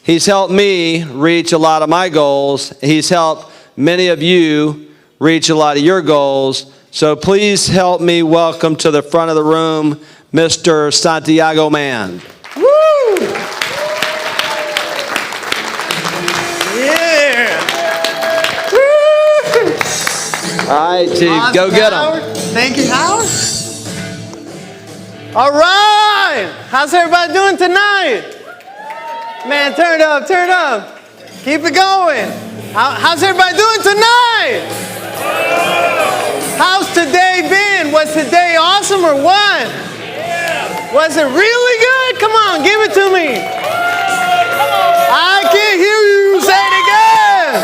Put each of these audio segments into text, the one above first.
He's helped me reach a lot of my goals. He's helped many of you reach a lot of your goals. So please help me welcome to the front of the room, Mr. Santiago Man. Woo! Yeah! Woo! All right, Chief, Awesome, go get Howard. him. Thank you, Howard. All right! How's everybody doing tonight? Man, turn it up, turn it up. Keep it going. How's everybody doing tonight? How's today been? Was today awesome or what? Was it really good? Come on, give it to me. I can't hear you. Say it again.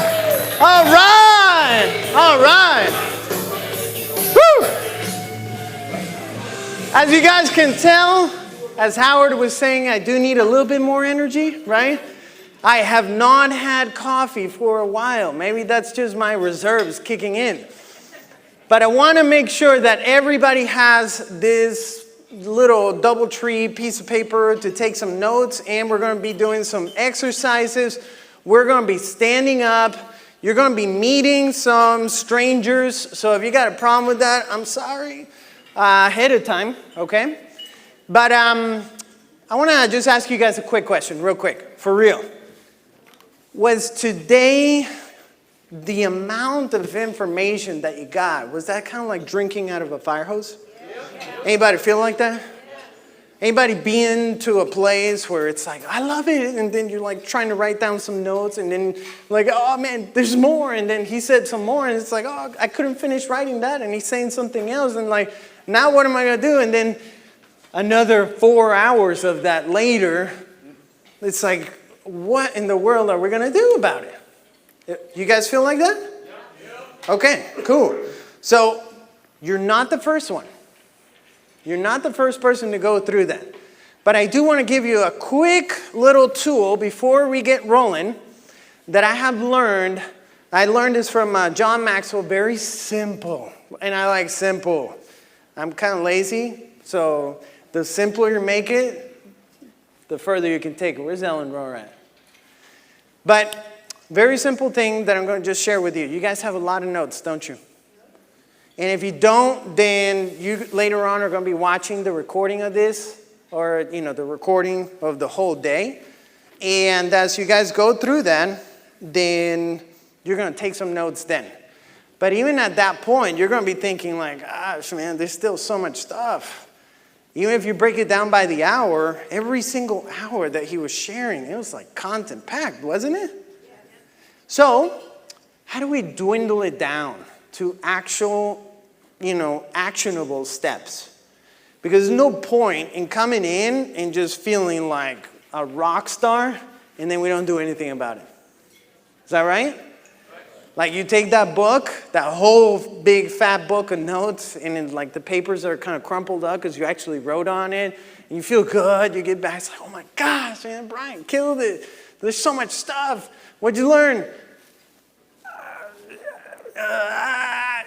All right. All right. Woo. As you guys can tell, as Howard was saying, I do need a little bit more energy, right? I have not had coffee for a while. Maybe that's just my reserves kicking in. But I want to make sure that everybody has this little DoubleTree piece of paper to take some notes, and we're going to be doing some exercises. We're going to be standing up. You're going to be meeting some strangers. So if you got a problem with that, I'm sorry ahead of time, okay? But I want to just ask you guys a quick question, real quick, for real. Was today the amount of information that you got, was that kind of like drinking out of a fire hose? Yeah. Anybody feel like that? Yeah. Anybody been to a place where it's like, I love it, and then you're like trying to write down some notes, and then like, oh man, there's more, and then he said some more, and it's like, oh, I couldn't finish writing that, and he's saying something else, and like, now what am I going to do? And then another 4 hours of that later, it's like, what in the world are we going to do about it? You guys feel like that? Yeah. Okay, cool. So you're not the first one. You're not the first person to go through that. But I do want to give you a quick little tool before we get rolling that I have learned. I learned this from John Maxwell, very simple. And I like simple. I'm kind of lazy, so the simpler you make it, the further you can take it. Where's Ellen Rohr at? But very simple thing that I'm going to just share with you. You guys have a lot of notes, don't you? And if you don't, then you later on are going to be watching the recording of this, or the recording of the whole day. And as you guys go through that, then you're going to take some notes then. But even at that point, you're going to be thinking like, gosh, man, there's still so much stuff. Even if you break it down by the hour, every single hour that he was sharing, it was like content-packed, wasn't it? So, how do we dwindle it down to actual, actionable steps? Because there's no point in coming in and just feeling like a rock star, and then we don't do anything about it. Is that right? Like you take that book, that whole big fat book of notes, and then like the papers are kind of crumpled up because you actually wrote on it, and you feel good, you get back, it's like, oh my gosh, man, Brian killed it. There's so much stuff. What'd you learn?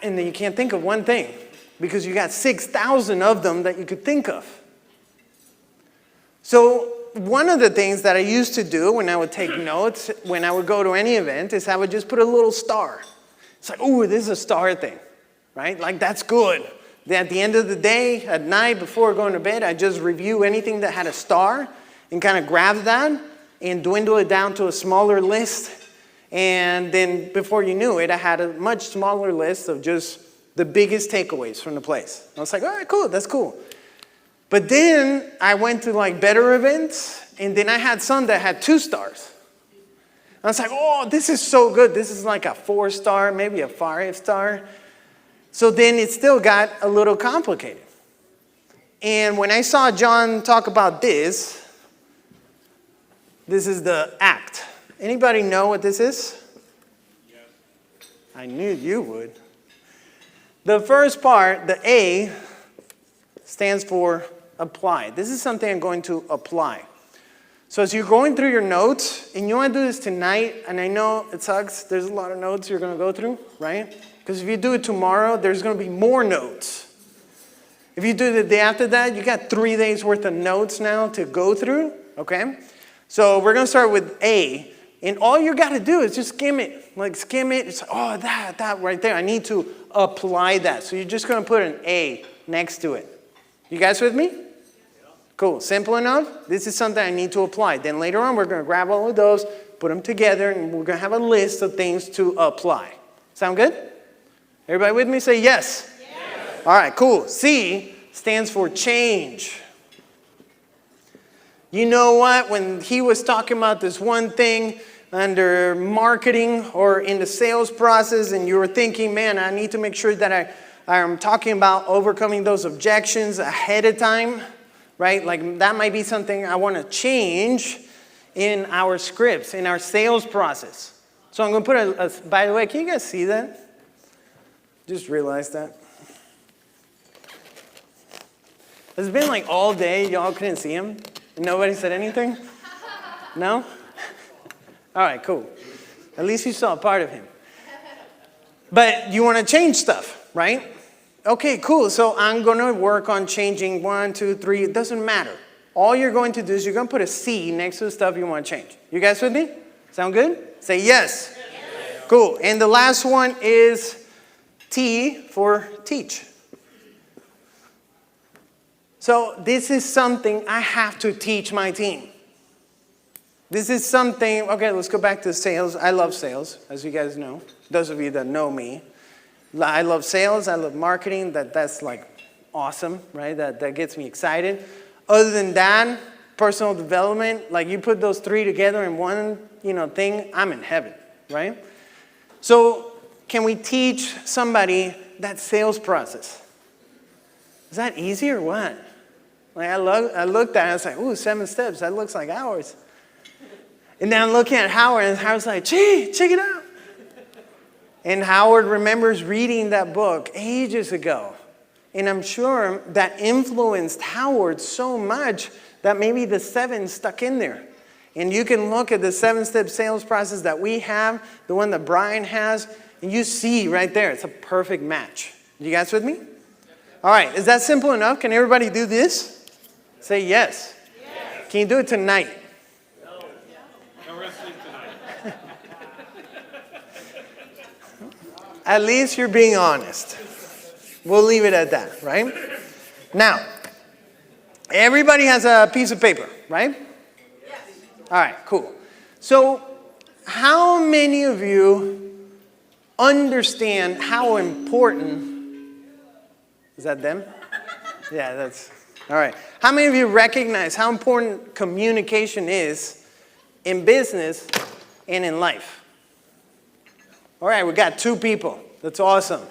And then you can't think of one thing because you got 6,000 of them that you could think of. So one of the things that I used to do when I would take notes, when I would go to any event, is I would just put a little star. It's like, ooh, this is a star thing, right? Like, that's good. Then at the end of the day, at night, before going to bed, I just review anything that had a star and kind of grab that and dwindle it down to a smaller list. And then before you knew it, I had a much smaller list of just the biggest takeaways from the place. I was like, all right, cool, that's cool. But then I went to like better events, and then I had some that had 2 stars. I was like, oh, this is so good. This is like a 4-star, maybe a 5-star. So then it still got a little complicated. And when I saw John talk about this is the ACT. Anybody know what this is? Yes. I knew you would. The first part, the A, stands for apply. This is something I'm going to apply. So as you're going through your notes, and you want to do this tonight, and I know it sucks, there's a lot of notes you're going to go through, right? Because if you do it tomorrow, there's going to be more notes. If you do it the day after that, you got 3 days worth of notes now to go through, okay? So we're going to start with A. And all you got to do is just skim it. Like skim it. It's, oh, that right there. I need to apply that. So you're just going to put an A next to it. You guys with me? Cool. Simple enough? This is something I need to apply. Then later on, we're going to grab all of those, put them together, and we're going to have a list of things to apply. Sound good? Everybody with me? Say yes. Yes. All right, cool. C stands for change. You know what? When he was talking about this one thing under marketing or in the sales process, and you were thinking, man, I need to make sure that I'm talking about overcoming those objections ahead of time, right? Like that might be something I want to change in our scripts, in our sales process. So I'm going to put by the way, can you guys see that? Just realized that. It's been like all day, y'all couldn't see him. Nobody said anything? No? All right, cool. At least you saw a part of him. But you want to change stuff, right? Okay, cool. So I'm going to work on changing 1, 2, 3. It doesn't matter. All you're going to do is you're going to put a C next to the stuff you want to change. You guys with me? Sound good? Say yes. Yes. Cool. And the last one is T for teach. So this is something I have to teach my team. This is something, okay, let's go back to sales. I love sales, as you guys know. Those of you that know me. I love sales, I love marketing. That's like awesome, right? That gets me excited. Other than that, personal development, like you put those three together in one, thing, I'm in heaven, right? So can we teach somebody that sales process? Is that easy or what? Like I looked at it, I was like, ooh, 7 steps, that looks like hours. And then I'm looking at Howard, and Howard's like, gee, check it out. And Howard remembers reading that book ages ago. And I'm sure that influenced Howard so much that maybe the 7 stuck in there. And you can look at the 7-step sales process that we have, the one that Brian has, and you see right there, it's a perfect match. You guys with me? All right, is that simple enough? Can everybody do this? Say yes. Yes. Can you do it tonight? No. No wrestling tonight. At least you're being honest. We'll leave it at that, right? Now, everybody has a piece of paper, right? Yes. All right, cool. So, how many of you understand how important, is that them? Yeah, that's, all right. How many of you recognize how important communication is in business and in life? All right, we got 2 people. That's awesome.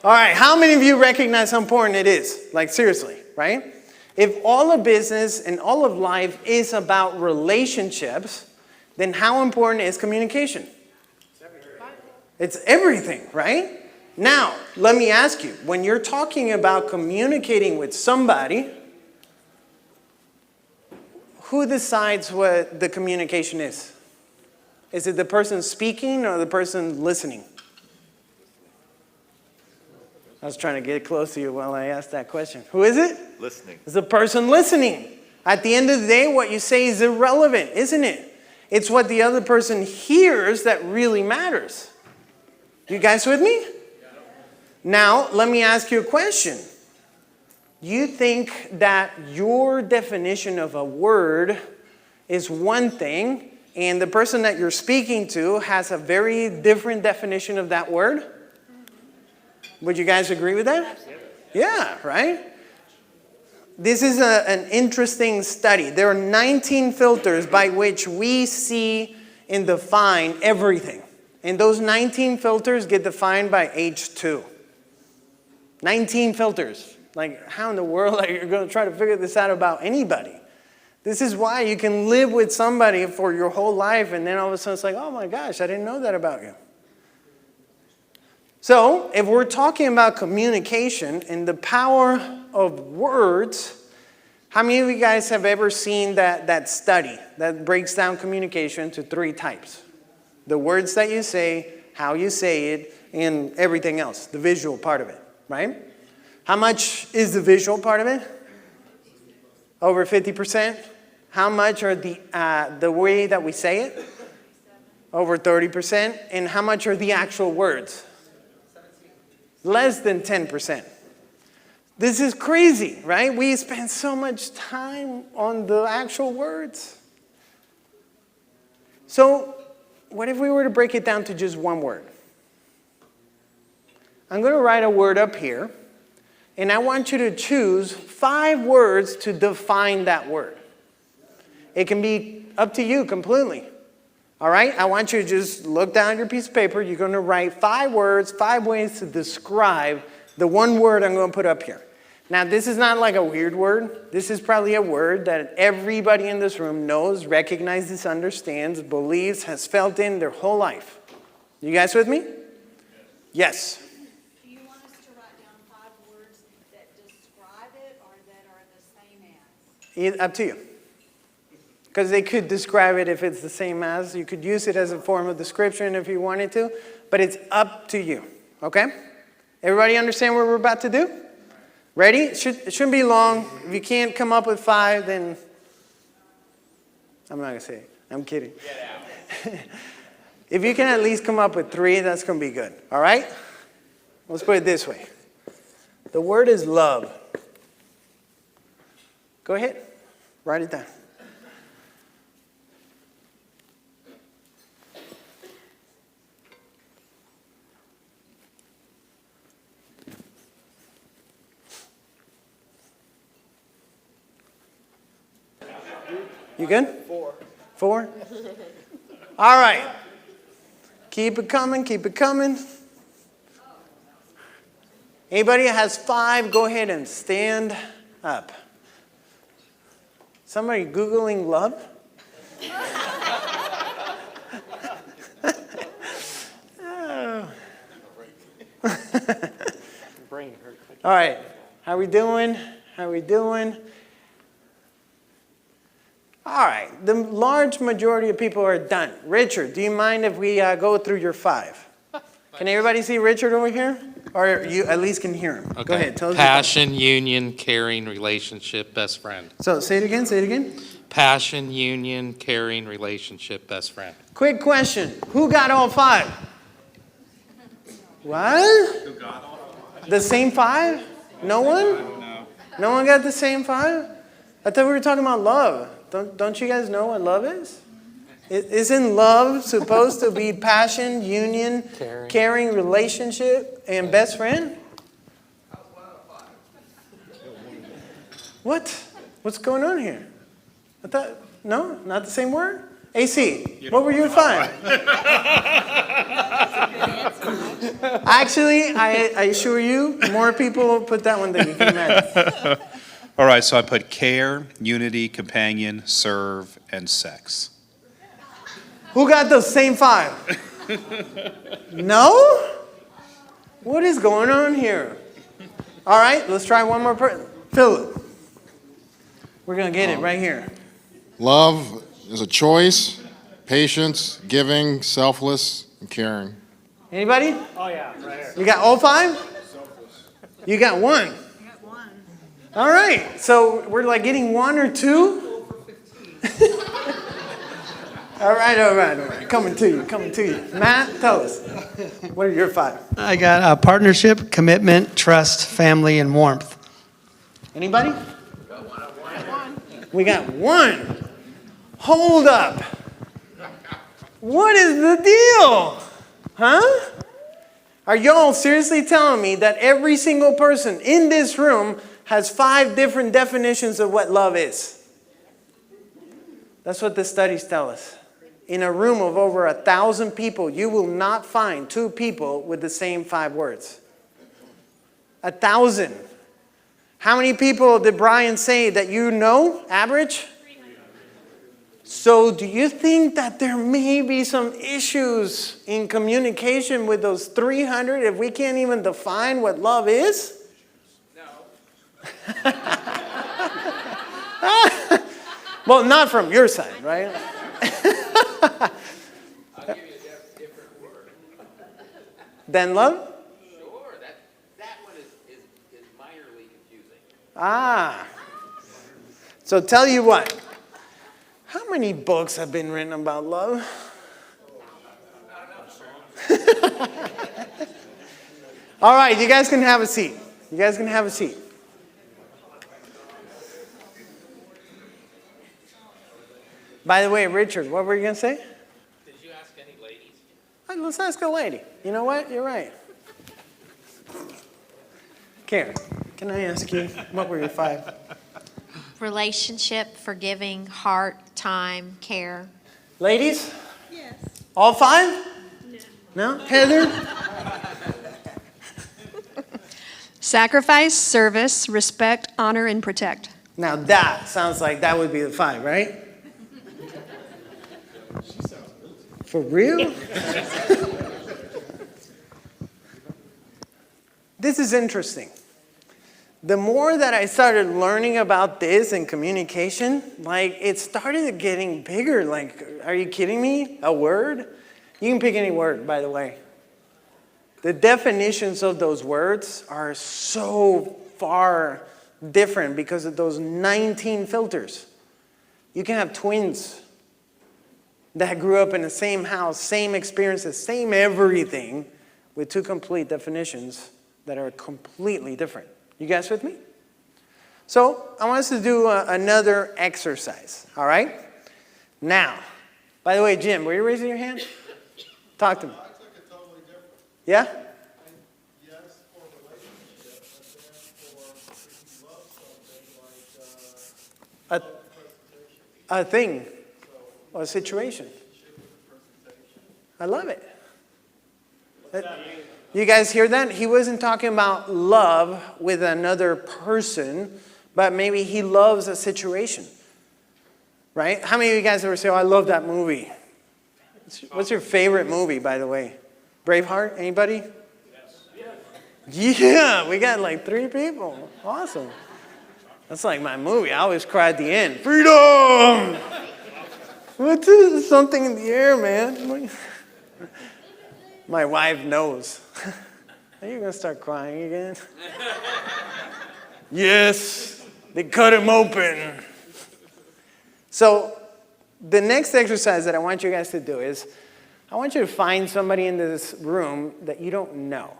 All right, how many of you recognize how important it is? Like seriously, right? If all of business and all of life is about relationships, then how important is communication? It's everything, right? Now, let me ask you, when you're talking about communicating with somebody, who decides what the communication is? Is it the person speaking or the person listening? I was trying to get close to you while I asked that question. Who is it? Listening. It's the person listening. At the end of the day, what you say is irrelevant, isn't it? It's what the other person hears that really matters. You guys with me? Now, let me ask you a question. You think that your definition of a word is one thing, and the person that you're speaking to has a very different definition of that word? Would you guys agree with that? Yeah, right? This is an interesting study. There are 19 filters by which we see and define everything. And those 19 filters get defined by age 2. 19 filters. Like, how in the world are you going to try to figure this out about anybody? This is why you can live with somebody for your whole life, and then all of a sudden it's like, oh my gosh, I didn't know that about you. So, if we're talking about communication and the power of words, how many of you guys have ever seen that study that breaks down communication to 3 types? The words that you say, how you say it, and everything else, the visual part of it, right? How much is the visual part of it? Over 50%? How much are the way that we say it? Over 30%. And how much are the actual words? Less than 10%. This is crazy, right? We spend so much time on the actual words. So, what if we were to break it down to just one word? I'm going to write a word up here, and I want you to choose 5 words to define that word. It can be up to you completely. All right? I want you to just look down at your piece of paper. You're going to write 5 words, 5 ways to describe the one word I'm going to put up here. Now, this is not like a weird word. This is probably a word that everybody in this room knows, recognizes, understands, believes, has felt in their whole life. You guys with me? Yes. Do you want us to write down 5 words that describe it or that are the same as? Up to you. Because they could describe it if it's the same as. You could use it as a form of description if you wanted to. But it's up to you. Okay? Everybody understand what we're about to do? Ready? It shouldn't be long. If you can't come up with 5, then I'm not going to say it. I'm kidding. Get out. If you can at least come up with 3, that's going to be good. All right? Let's put it this way. The word is love. Go ahead. Write it down. You good? 4. 4? All right. Keep it coming, keep it coming. Anybody that has 5, go ahead and stand up. Somebody Googling love? Oh. All right. How we doing? How we doing? All right, the large majority of people are done. Richard, do you mind if we go through your 5? Can everybody see Richard over here? Or you at least can hear him. Okay. Go ahead, tell us. Passion, union, caring, relationship, best friend. So say it again, say it again. Passion, union, caring, relationship, best friend. Quick question, who got all 5? What? Who got all? The same 5? No one? No. No one got the same 5? I thought we were talking about love. Don't you guys know what love is? Isn't love supposed to be passion, union, caring, relationship, and best friend? What? What's going on here? I thought, no, not the same word? AC, what were you at 5? Actually, I assure you, more people put that one than you can imagine. All right, so I put care, unity, companion, serve, and sex. Who got those same 5? No? What is going on here? All right, let's try one more person. Philip. We're going to get it right here. Love is a choice, patience, giving, selfless, and caring. Anybody? Oh, yeah, right here. You got all 5? You got 1. All right, so we're like getting 1 or 2? All right. Coming to you. Matt, tell us. What are your 5? I got partnership, commitment, trust, family, and warmth. Anybody? We got 1. Hold up. What is the deal? Huh? Are y'all seriously telling me that every single person in this room has 5 different definitions of what love is? That's what the studies tell us. In a room of over 1,000 people, you will not find 2 people with the same 5 words. 1,000. How many people did Brian say that you know, average? 300. So do you think that there may be some issues in communication with those 300 if we can't even define what love is? Well, not from your side, right? I'll give you a different word. Than love? Sure, that one is minorly confusing. Ah. So tell you what. How many books have been written about love? All right, you guys can have a seat. You guys can have a seat. By the way, Richard, what were you going to say? Did you ask any ladies? Let's ask a lady. You know what? You're right. Karen, can I ask you, what were your 5? Relationship, forgiving, heart, time, care. Ladies? Yes. All 5? No. Heather? Sacrifice, service, respect, honor, and protect. Now that sounds like that would be the 5, right? For real? This is interesting. The more that I started learning about this and communication, like it started getting bigger. Like, are you kidding me? A word? You can pick any word, by the way. The definitions of those words are so far different because of those 19 filters. You can have twins that grew up in the same house, same experiences, same everything, with 2 complete definitions that are completely different. You guys with me? So I want us to do another exercise, all right? Now, by the way, Jim, were you raising your hand? Talk to me. I took it totally different. Yeah? Yes, for relationship, but then for if you love something like A thing, or a situation. I love it. You guys hear that? He wasn't talking about love with another person, but maybe he loves a situation. Right? How many of you guys ever say, oh, I love that movie? What's your favorite movie, by the way? Braveheart? Anybody? Yes. Yeah, we got like 3 people. Awesome. That's like my movie. I always cry at the end. Freedom! What's this? Something in the air, man. My wife knows. Are you going to start crying again? Yes, they cut him open. So the next exercise that I want you guys to do is, I want you to find somebody in this room that you don't know.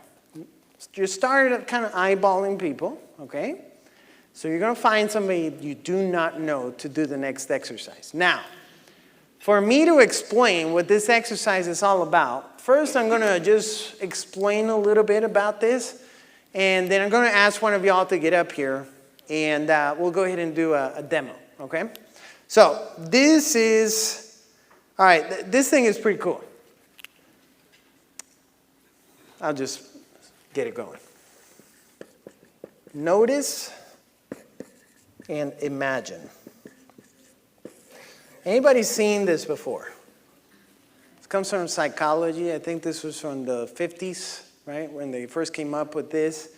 You started kind of eyeballing people, okay? So you're going to find somebody you do not know to do the next exercise. Now, for me to explain what this exercise is all about, first I'm going to just explain a little bit about this, and then I'm going to ask one of y'all to get up here, and we'll go ahead and do a demo, okay? So this is, all right, this thing is pretty cool. I'll just get it going. Notice and imagine. Anybody seen this before? It comes from psychology. I think this was from the 50s, right, when they first came up with this.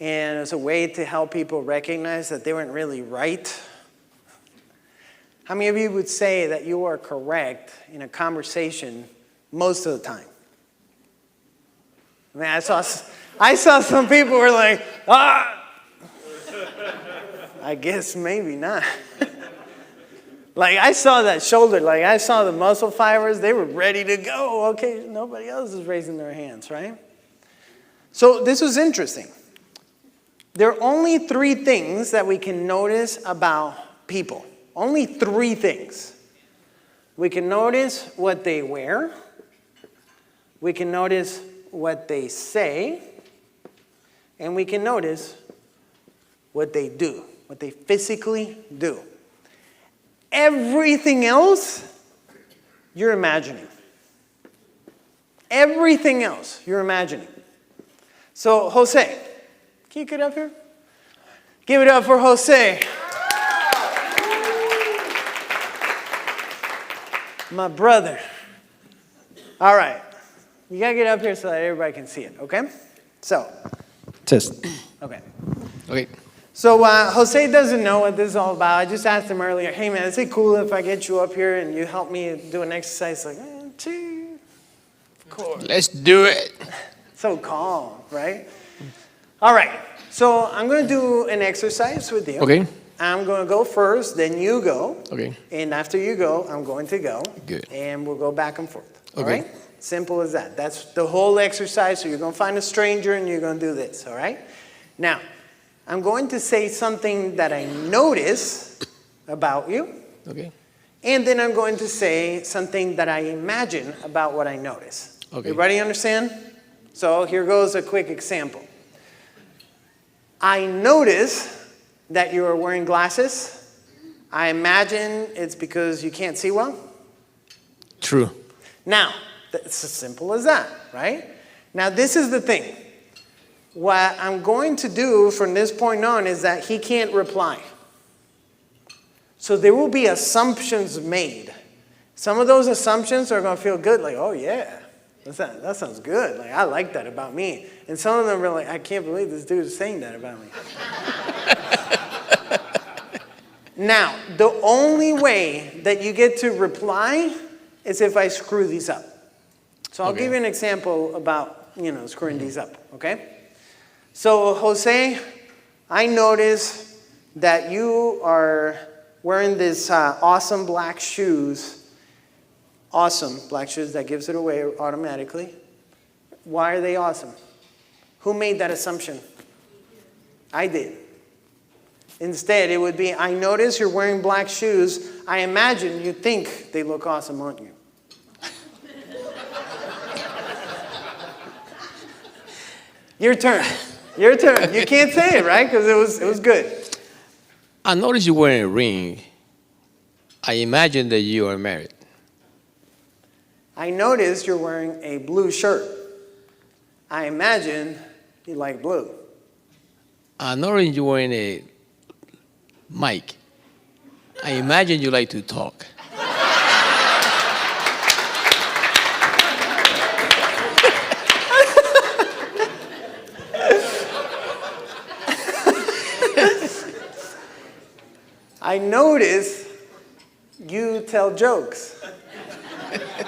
And it's a way to help people recognize that they weren't really right. How many of you would say that you are correct in a conversation most of the time? I mean, I saw some people were like, I guess maybe not. Like, I saw that shoulder, like I saw the muscle fibers, they were ready to go. Okay, nobody else is raising their hands, right? So this was interesting. There are only 3 things that we can notice about people. Only 3 things. We can notice what they wear. We can notice what they say. And we can notice what they do, what they physically do. Everything else, you're imagining. Everything else, you're imagining. So, Jose, can you get up here? Give it up for Jose. My brother. All right. You got to get up here so that everybody can see it, okay? So. Just. Okay. Okay. So Jose doesn't know what this is all about. I just asked him earlier, hey man, is it cool if I get you up here and you help me do an exercise? Like, gee, of course. Let's do it. So calm, right? All right. So I'm going to do an exercise with you. Okay. I'm going to go first, then you go. Okay. And after you go, I'm going to go. Good. And we'll go back and forth. All Okay. right? Simple as that. That's the whole exercise. So you're going to find a stranger and you're going to do this. All right? Now, I'm going to say something that I notice about you. Okay. And then I'm going to say something that I imagine about what I notice. Okay. Everybody understand? So here goes a quick example. I notice that you are wearing glasses. I imagine it's because you can't see well. True. Now, it's as simple as that, right? Now, this is the thing. What I'm going to do from this point on is that he can't reply. So there will be assumptions made. Some of those assumptions are going to feel good, like, oh yeah, that sounds good. Like, I like that about me. And some of them are like, I can't believe this dude is saying that about me. Now, the only way that you get to reply is if I screw these up. So I'll give you an example about, screwing these up, okay? So, Jose, I notice that you are wearing this awesome black shoes. Awesome black shoes, that gives it away automatically. Why are they awesome? Who made that assumption? I did. Instead, it would be, I notice you're wearing black shoes. I imagine you think they look awesome on you. Your turn. Your turn. You can't say it, right? Because it was good. I noticed you're wearing a ring. I imagine that you are married. I noticed you're wearing a blue shirt. I imagine you like blue. I noticed you're wearing a mic. I imagine you like to talk. I notice you tell jokes.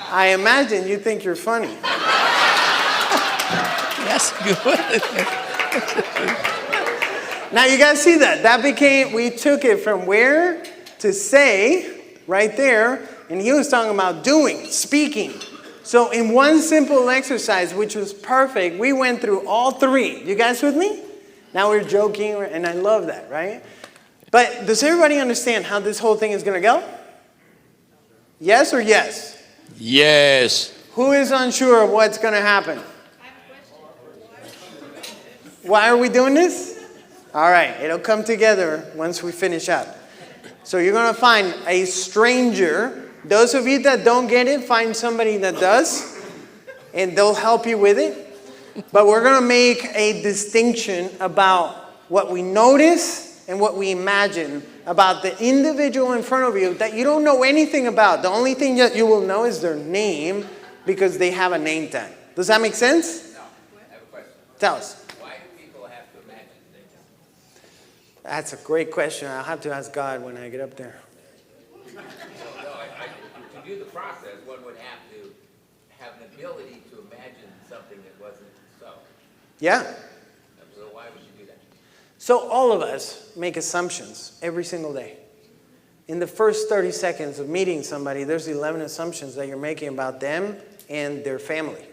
I imagine you think you're funny. That's good. Now you guys see that? We took it from where to say, right there, and he was talking about doing, speaking. So in one simple exercise, which was perfect, we went through all three. You guys with me? Now we're joking, and I love that, right? But does everybody understand how this whole thing is going to go? Yes or yes? Yes. Who is unsure of what's going to happen? Why are we doing this? All right, it'll come together once we finish up. So you're going to find a stranger. Those of you that don't get it, find somebody that does, and they'll help you with it. But we're going to make a distinction about what we notice and what we imagine about the individual in front of you that you don't know anything about. The only thing that you will know is their name because they have a name tag. Does that make sense? No, I have a question. Tell us. Why do people have to imagine things? That's a great question. I'll have to ask God when I get up there. No, to do the process, one would have to have an ability to imagine something that wasn't so. Yeah. So why would you do that? So all of us make assumptions every single day. In the first 30 seconds of meeting somebody, there's 11 assumptions that you're making about them and their family.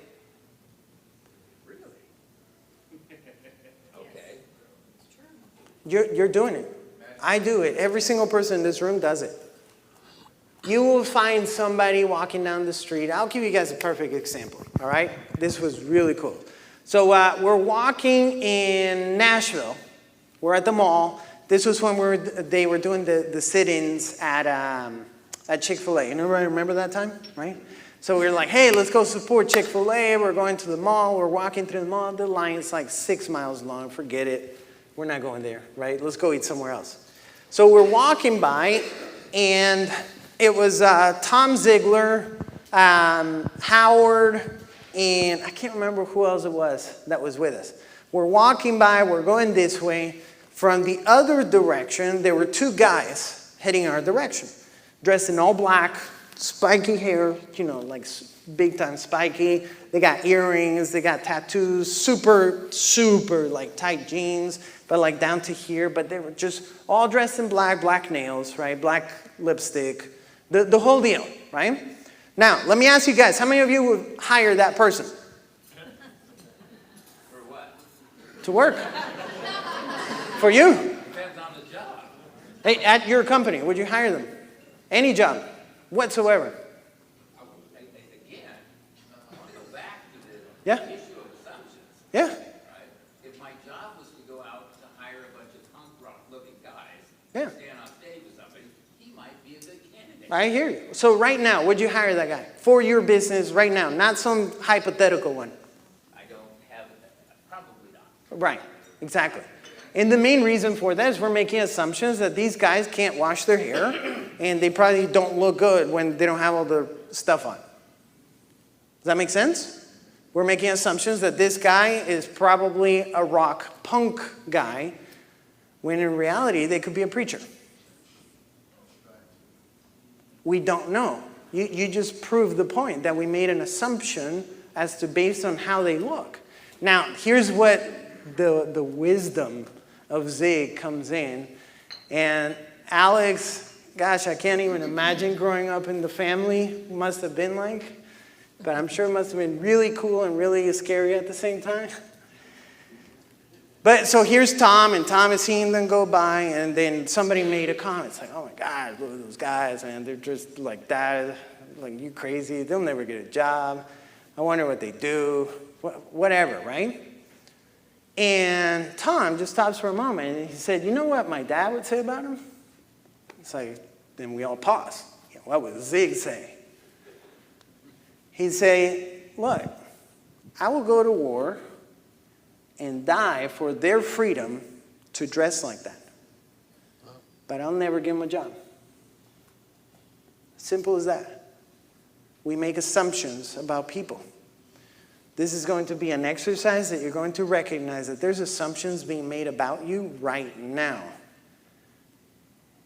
Really? Okay. You're doing it. I do it. Every single person in this room does it. You will find somebody walking down the street. I'll give you guys a perfect example, all right? This was really cool. So we're walking in Nashville. We're at the mall. This was when they were doing the sit-ins at Chick-fil-A. Anybody remember that time, right? So we were like, hey, let's go support Chick-fil-A. We're going to the mall. We're walking through the mall. The line's like 6 miles long. Forget it. We're not going there, right? Let's go eat somewhere else. So we're walking by, and it was Tom Ziegler, Howard, and I can't remember who else it was that was with us. We're walking by. We're going this way. From the other direction, there were two guys heading our direction, dressed in all black, spiky hair, like big time spiky. They got earrings, they got tattoos, super, super like tight jeans, but like down to here. But they were just all dressed in black nails, right? Black lipstick, the whole deal, right? Now, let me ask you guys, how many of you would hire that person? For what? To work. For you. Depends on the job. Hey, at your company, would you hire them? Any job, whatsoever. Again, I want to go back to the Yeah. issue of assumptions. Yeah. Right? If my job was to go out to hire a bunch of punk rock looking guys, Yeah. stand on stage with somebody, he might be a good candidate. I hear you. So right now, would you hire that guy for your business right now? Not some hypothetical one. I don't have it. Probably not. Right, exactly. And the main reason for that is we're making assumptions that these guys can't wash their hair and they probably don't look good when they don't have all the stuff on. Does that make sense? We're making assumptions that this guy is probably a rock punk guy when in reality they could be a preacher. We don't know. You just proved the point that we made an assumption as to based on how they look. Now, here's what the wisdom of Zig comes in. And Alex, gosh, I can't even imagine growing up in the family must have been like. But I'm sure it must have been really cool and really scary at the same time. But so here's Tom, and Tom is seeing them go by, and then somebody made a comment. It's like, oh my God, look at those guys, man. They're just like that. Like, you crazy. They'll never get a job. I wonder what they do. Whatever, right? And Tom just stops for a moment, and he said, you know what my dad would say about him? It's like, then we all pause. What would Zig say? He'd say, look, I will go to war and die for their freedom to dress like that. But I'll never give them a job. Simple as that. We make assumptions about people. This is going to be an exercise that you're going to recognize that there's assumptions being made about you right now.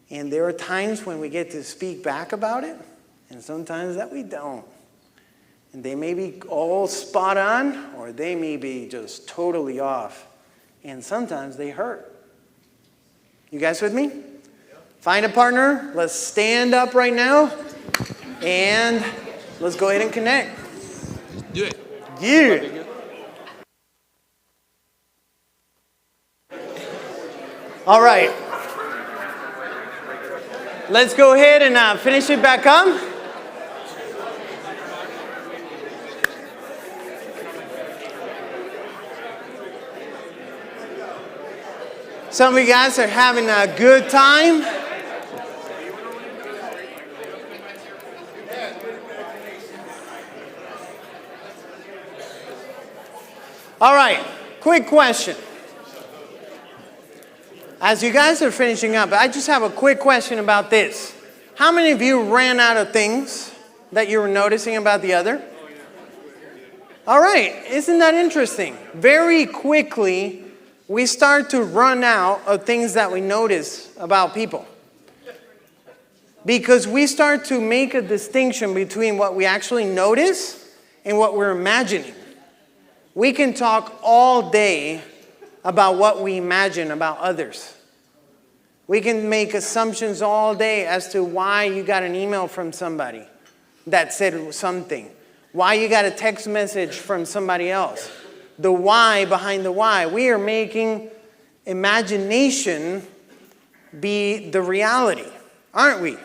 And there are times when we get to speak back about it, and sometimes that we don't. And they may be all spot on, or they may be just totally off. And sometimes they hurt. You guys with me? Find a partner. Let's stand up right now. And let's go ahead and connect. Do it. Yeah. All right. Let's go ahead and finish it back up. Some of you guys are having a good time. All right, quick question. As you guys are finishing up, I just have a quick question about this. How many of you ran out of things that you were noticing about the other? All right, isn't that interesting? Very quickly, we start to run out of things that we notice about people. Because we start to make a distinction between what we actually notice and what we're imagining. We can talk all day about what we imagine about others. We can make assumptions all day as to why you got an email from somebody that said something, why you got a text message from somebody else, the why behind the why. We are making imagination be the reality, aren't we?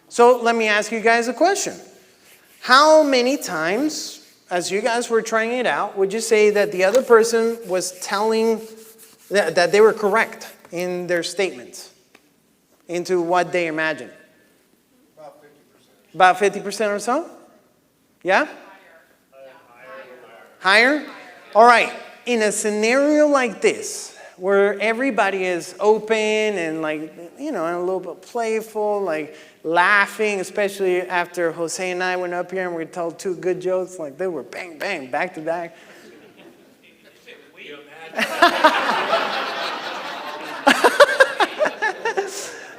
So let me ask you guys a question. How many times, as you guys were trying it out, would you say that the other person was telling that they were correct in their statements into what they imagined? About 50%. About 50% or so? Yeah? Higher? All right. In a scenario like this, where everybody is open and like, you know, and a little bit playful, like laughing, especially after Jose and I went up here and we told two good jokes, like they were bang, bang, back to back.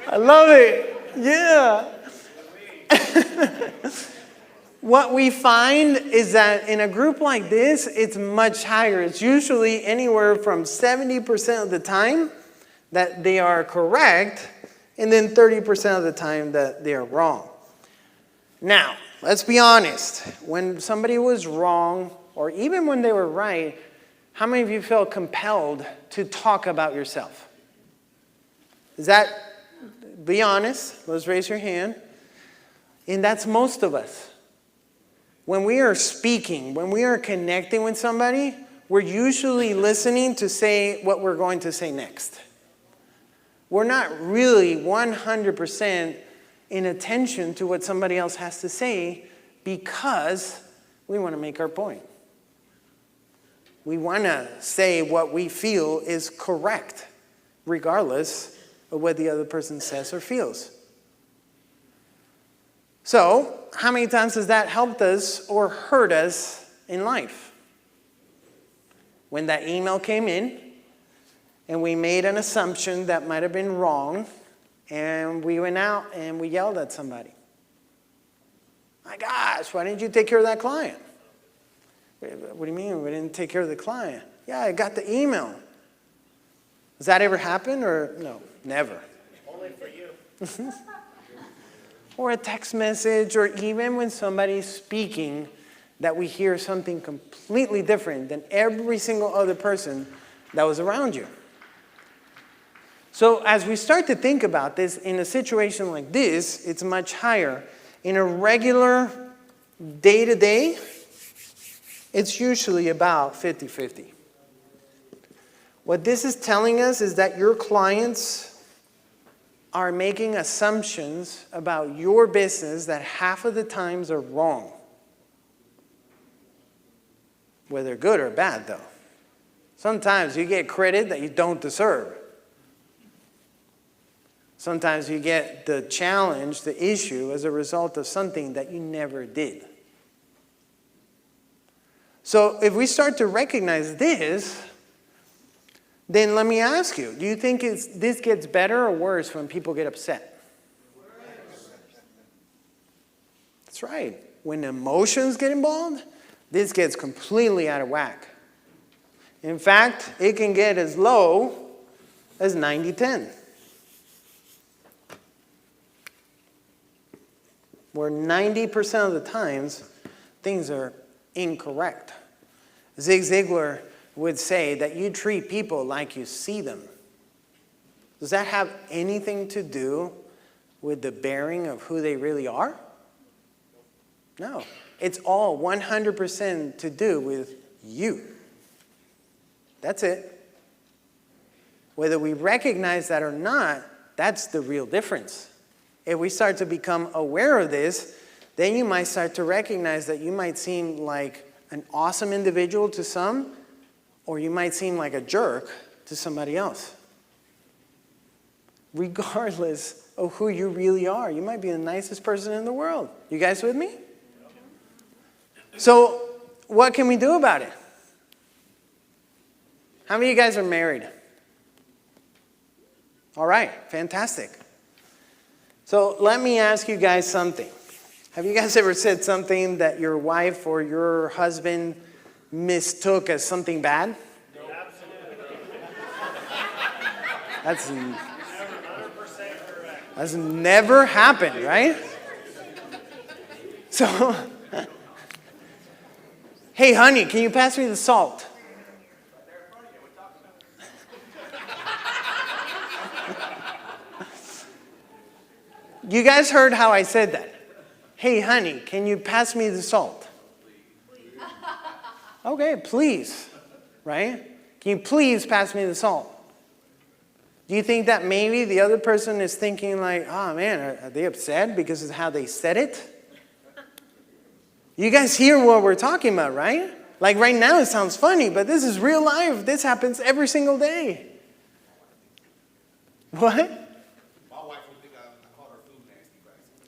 I love it. Yeah. What we find is that in a group like this, it's much higher. It's usually anywhere from 70% of the time that they are correct, and then 30% of the time that they are wrong. Now, let's be honest. When somebody was wrong, or even when they were right, how many of you felt compelled to talk about yourself? Is that, be honest, let's raise your hand. And that's most of us. When we are speaking, when we are connecting with somebody, we're usually listening to say what we're going to say next. We're not really 100% in attention to what somebody else has to say because we want to make our point. We want to say what we feel is correct, regardless of what the other person says or feels. So, how many times has that helped us or hurt us in life? When that email came in, and we made an assumption that might have been wrong, and we went out and we yelled at somebody. My gosh, why didn't you take care of that client? What do you mean we didn't take care of the client? Yeah, I got the email. Does that ever happen or no? Never. Only for you. Or a text message, or even when somebody's speaking, that we hear something completely different than every single other person that was around you. So as we start to think about this, in a situation like this, it's much higher. In a regular day-to-day, it's usually about 50-50. What this is telling us is that your clients are making assumptions about your business that half of the times are wrong. Whether good or bad, though. Sometimes you get credit that you don't deserve. Sometimes you get the challenge, the issue, as a result of something that you never did. So if we start to recognize this, then let me ask you, do you think this gets better or worse when people get upset? That's right. When emotions get involved, this gets completely out of whack. In fact, it can get as low as 90-10. Where 90% of the times, things are incorrect. Zig Ziglar would say that you treat people like you see them. Does that have anything to do with the bearing of who they really are? No. It's all 100% to do with you. That's it. Whether we recognize that or not, that's the real difference. If we start to become aware of this, then you might start to recognize that you might seem like an awesome individual to some, or you might seem like a jerk to somebody else. Regardless of who you really are, you might be the nicest person in the world. You guys with me? So, what can we do about it? How many of you guys are married? All right, fantastic. So, let me ask you guys something. Have you guys ever said something that your wife or your husband mistook as something bad? No. Absolutely. That's never happened, right? So, hey, honey, can you pass me the salt? You guys heard how I said that. Hey, honey, can you pass me the salt? Okay, please, right? Can you please pass me the salt? Do you think that maybe the other person is thinking like, oh man, are they upset because of how they said it? You guys hear what we're talking about, right? Like right now it sounds funny, but this is real life. This happens every single day. What? My wife would think I called her food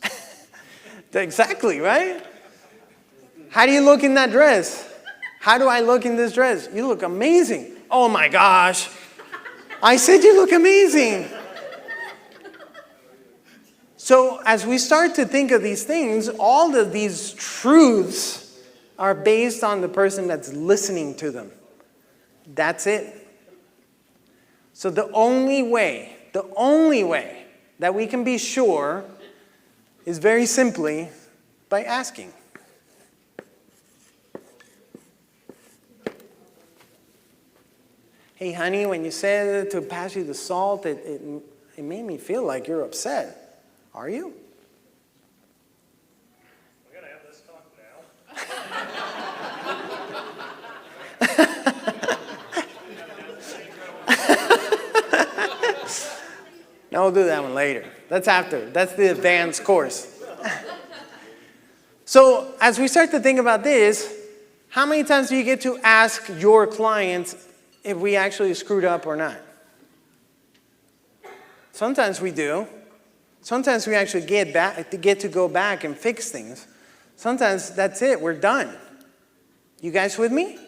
nasty. Exactly, right? How do you look in that dress? How do I look in this dress? You look amazing. Oh my gosh. I said you look amazing. So as we start to think of these things, all of these truths are based on the person that's listening to them. That's it. So the only way that we can be sure is very simply by asking. Hey, honey, when you said to pass you the salt, it made me feel like you're upset. Are you? We're gonna have this talk now. No, we'll do that one later. That's after. That's the advanced course. So as we start to think about this, how many times do you get to ask your clients if we actually screwed up or not? Sometimes we do. Sometimes we actually get to go back and fix things. Sometimes that's it, we're done. You guys with me?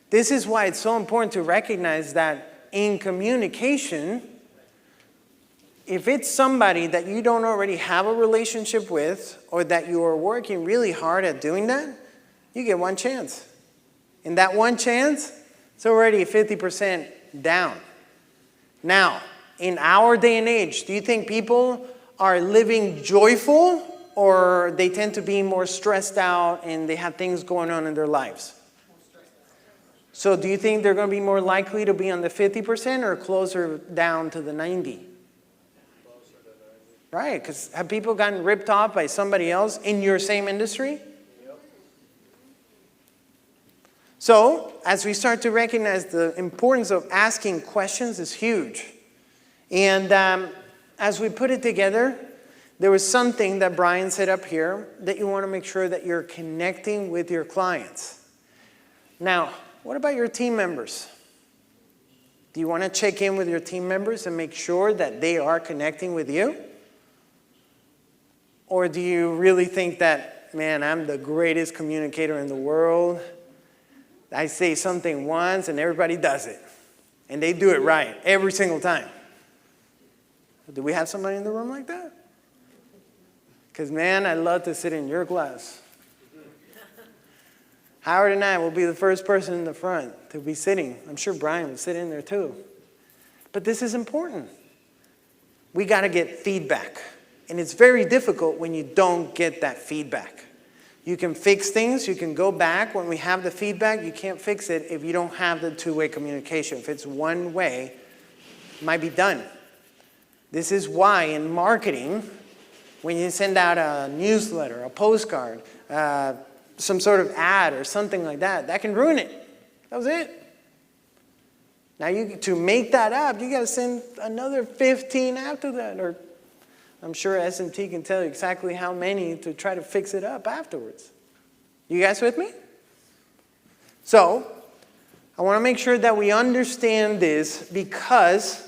This is why it's so important to recognize that in communication, if it's somebody that you don't already have a relationship with, or that you are working really hard at doing that, you get one chance. And that one chance, it's already 50% down. Now, in our day and age, do you think people are living joyful, or they tend to be more stressed out and they have things going on in their lives? So do you think they're going to be more likely to be on the 50% or closer down to the 90%? Right, because have people gotten ripped off by somebody else in your same industry? So, as we start to recognize the importance of asking questions is huge. And as we put it together, there was something that Brian said up here that you want to make sure that you're connecting with your clients. Now, what about your team members? Do you want to check in with your team members and make sure that they are connecting with you? Or do you really think that, man, I'm the greatest communicator in the world? I say something once and everybody does it. And they do it right every single time. Do we have somebody in the room like that? Because, man, I'd love to sit in your class. Howard and I will be the first person in the front to be sitting. I'm sure Brian will sit in there too. But this is important. We got to get feedback. And it's very difficult when you don't get that feedback. You can fix things. You can go back. When we have the feedback, you can't fix it if you don't have the two-way communication. If it's one way, it might be done. This is why in marketing, when you send out a newsletter, a postcard, some sort of ad or something like that, that can ruin it. That was it. Now, to make that up, you got to send another 15 after that. Or I'm sure S&T can tell you exactly how many to try to fix it up afterwards. You guys with me? So, I want to make sure that we understand this, because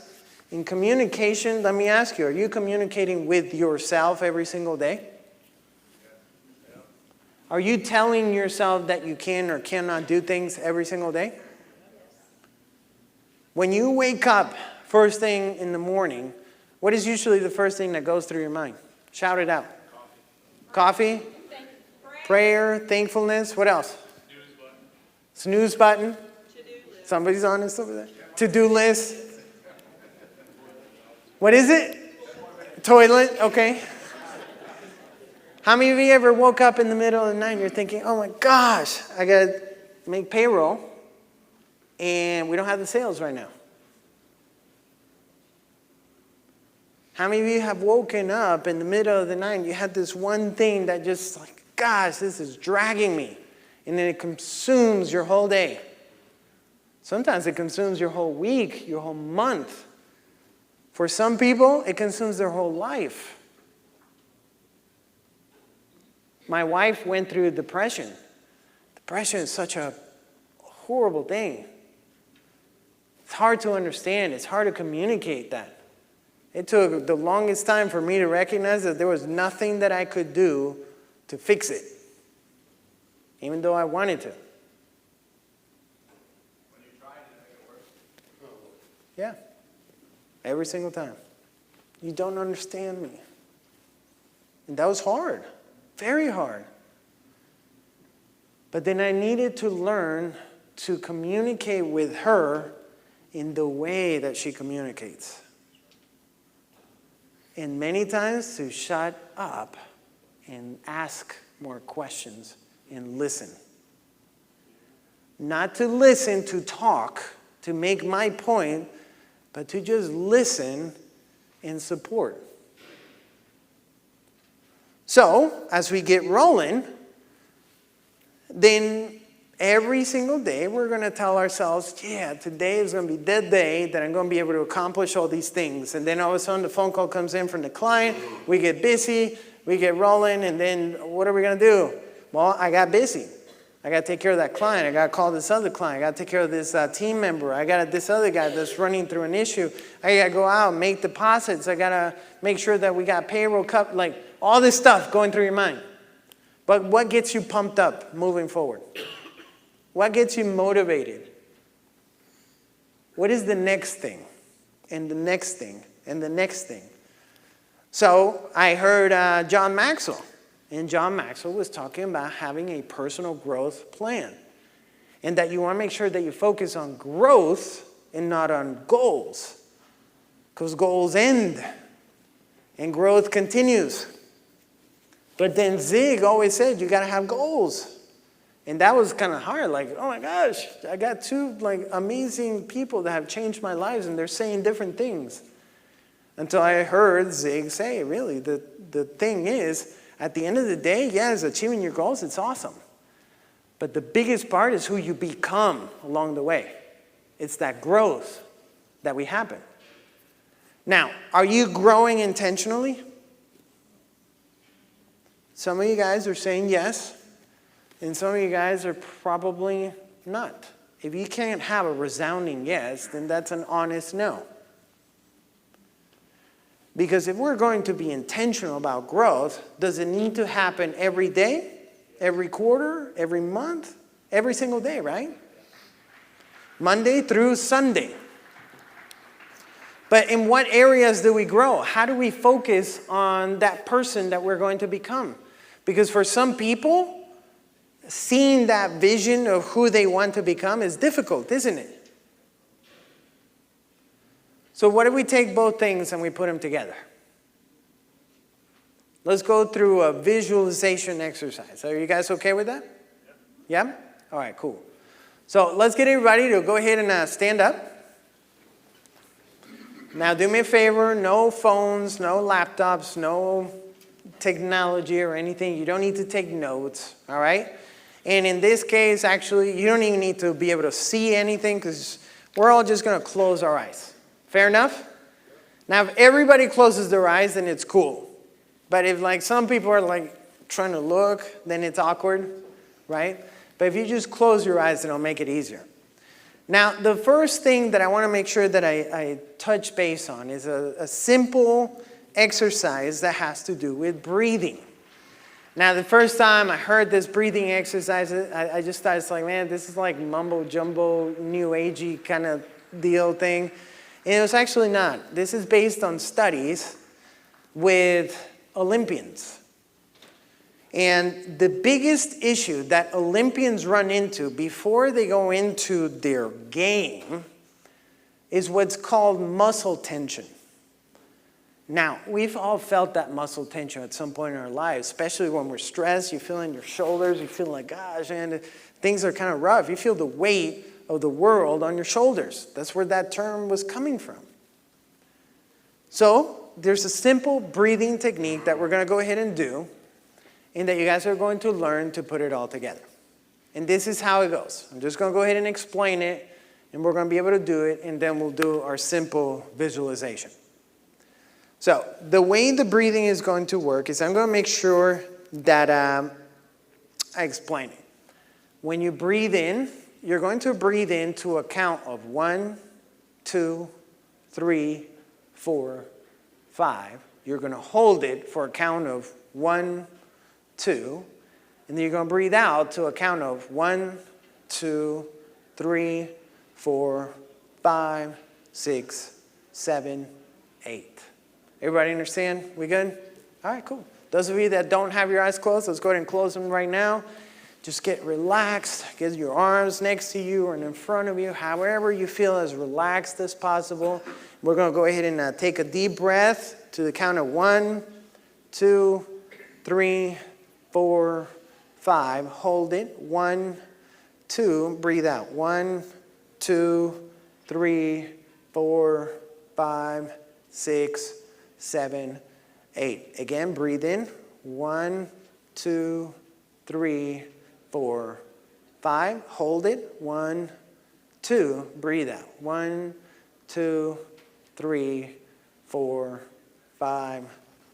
in communication, let me ask you, are you communicating with yourself every single day? Are you telling yourself that you can or cannot do things every single day? When you wake up first thing in the morning, what is usually the first thing that goes through your mind? Shout it out. Coffee? Prayer, thankfulness. What else? Snooze button. Somebody's honest over there. To-do list. What is it? Toilet. Okay. How many of you ever woke up in the middle of the night and you're thinking, oh my gosh, I got to make payroll and we don't have the sales right now? How many of you have woken up in the middle of the night and you had this one thing that just like, gosh, this is dragging me, and then it consumes your whole day? Sometimes it consumes your whole week, your whole month. For some people, it consumes their whole life. My wife went through depression. Depression is such a horrible thing. It's hard to understand. It's hard to communicate that. It took the longest time for me to recognize that there was nothing that I could do to fix it, even though I wanted to. Yeah, every single time. You don't understand me. And that was hard, very hard. But then I needed to learn to communicate with her in the way that she communicates. And many times to shut up and ask more questions and listen. Not to listen to talk, to make my point, but to just listen and support. So, as we get rolling, then every single day we're going to tell ourselves, yeah, today is going to be the day that I'm going to be able to accomplish all these things. And then all of a sudden the phone call comes in from the client, we get busy, we get rolling, and then what are we going to do? Well, I got busy. I got to take care of that client. I got to call this other client. I got to take care of this team member. I got this other guy that's running through an issue. I got to go out and make deposits. I got to make sure that we got payroll cut, like all this stuff going through your mind. But what gets you pumped up moving forward? What gets you motivated? What is the next thing? And the next thing? And the next thing? So I heard John Maxwell. And John Maxwell was talking about having a personal growth plan. And that you want to make sure that you focus on growth and not on goals. Because goals end. And growth continues. But then Zig always said you got to have goals. And that was kind of hard. Like, oh my gosh, I got two like amazing people that have changed my lives and they're saying different things. Until I heard Zig say, really, the thing is, at the end of the day, yes, achieving your goals, it's awesome. But the biggest part is who you become along the way. It's that growth that we happen. Now, are you growing intentionally? Some of you guys are saying yes, and some of you guys are probably not. If you can't have a resounding yes, then that's an honest no. Because if we're going to be intentional about growth, does it need to happen every day, every quarter, every month, every single day, right? Monday through Sunday. But in what areas do we grow? How do we focus on that person that we're going to become? Because for some people, seeing that vision of who they want to become is difficult, isn't it? So what if we take both things and we put them together? Let's go through a visualization exercise. Are you guys okay with that? Yeah? All right, cool. So let's get everybody to go ahead and stand up. Now do me a favor, no phones, no laptops, no technology or anything. You don't need to take notes, all right? And in this case, actually, you don't even need to be able to see anything because we're all just going to close our eyes. Fair enough? Now, if everybody closes their eyes, then it's cool. But if like some people are like trying to look, then it's awkward, right? But if you just close your eyes, then it'll make it easier. Now, the first thing that I want to make sure that I touch base on is a simple exercise that has to do with breathing. Now, the first time I heard this breathing exercise, I just thought, it's like, man, this is like mumbo-jumbo, new agey kind of deal thing. And it was actually not. This is based on studies with Olympians. And the biggest issue that Olympians run into before they go into their game is what's called muscle tension. Now, we've all felt that muscle tension at some point in our lives, especially when we're stressed. You feel in your shoulders. You feel like, gosh, man, things are kind of rough. You feel the weight of the world on your shoulders. That's where that term was coming from. So there's a simple breathing technique that we're going to go ahead and do, and that you guys are going to learn to put it all together. And this is how it goes. I'm just going to go ahead and explain it, and we're going to be able to do it, and then we'll do our simple visualization. So the way the breathing is going to work is I'm going to make sure that I explain it. When you breathe in, you're going to breathe in to a count of 1, 2, 3, 4, 5. You're going to hold it for a count of 1, 2. And then you're going to breathe out to a count of 1, 2, 3, 4, 5, 6, 7, 8. Everybody understand? We good? All right, cool. Those of you that don't have your eyes closed, let's go ahead and close them right now. Just get relaxed. Get your arms next to you or in front of you, however you feel as relaxed as possible. We're going to go ahead and take a deep breath to the count of 1, 2, 3, 4, 5. Hold it. 1, 2. Breathe out. 1, 2, 3, 4, 5, 6, 7, 8. Again, breathe in. 1, 2, 3, 4, 5. Hold it. 1, 2. Breathe out. 1, 2, 3, 4, 5,